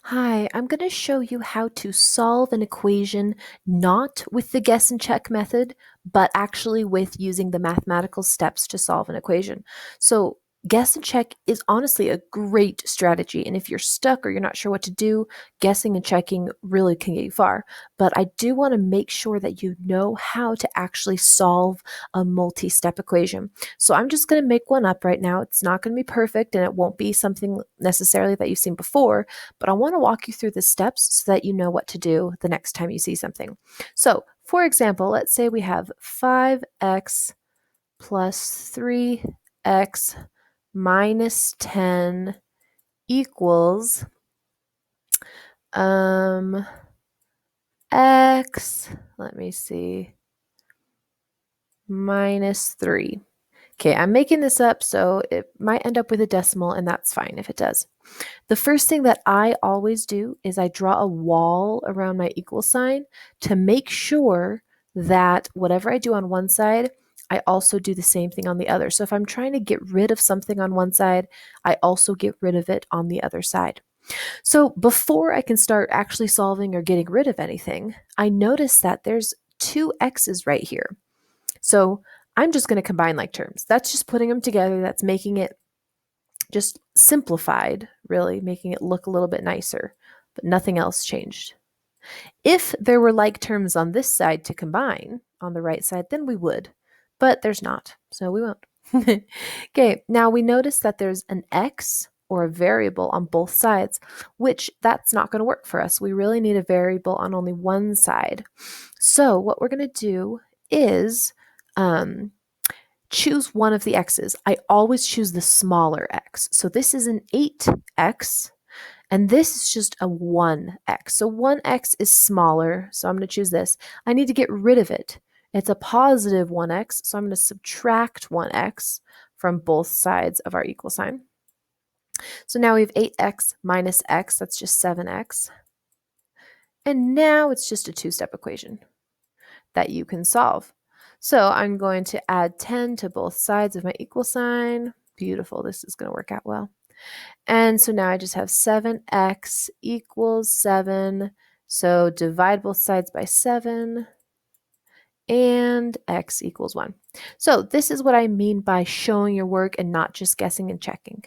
Hi, I'm going to show you how to solve an equation not with the guess and check method, but actually with using the mathematical steps to solve an equation. So guess and check is honestly a great strategy. And if you're stuck or you're not sure what to do, guessing and checking really can get you far. But I do want to make sure that you know how to actually solve a multi-step equation. So I'm just going to make one up right now. It's not going to be perfect and it won't be something necessarily that you've seen before, but I want to walk you through the steps so that you know what to do the next time you see something. So, for example, let's say we have 5x plus 3x minus 10 equals um x, let me see, minus 3. Okay, I'm making this up, so it might end up with a decimal, and that's fine if it does. The first thing that I always do is I draw a wall around my equal sign to make sure that whatever I do on one side, I also do the same thing on the other. So if I'm trying to get rid of something on one side, I also get rid of it on the other side. So before I can start actually solving or getting rid of anything, I notice that there's two x's right here. So I'm just going to combine like terms. That's just putting them together. That's making it just simplified, really, making it look a little bit nicer, but nothing else changed. If there were like terms on this side to combine on the right side, then we would, but there's not, so we won't. Okay, now we notice that there's an x or a variable on both sides, which that's not going to work for us. We really need a variable on only one side. So what we're going to do is choose one of the x's. I always choose the smaller x. So this is an 8x, and this is just a 1x. So 1x is smaller, so I'm going to choose this. I need to get rid of it. It's a positive 1x, so I'm going to subtract 1x from both sides of our equal sign. So now we have 8x minus x, that's just 7x. And now it's just a two-step equation that you can solve. So I'm going to add 10 to both sides of my equal sign. Beautiful, this is going to work out well. And so now I just have 7x equals 7. So divide both sides by 7 and x equals 1. So this is what I mean by showing your work and not just guessing and checking.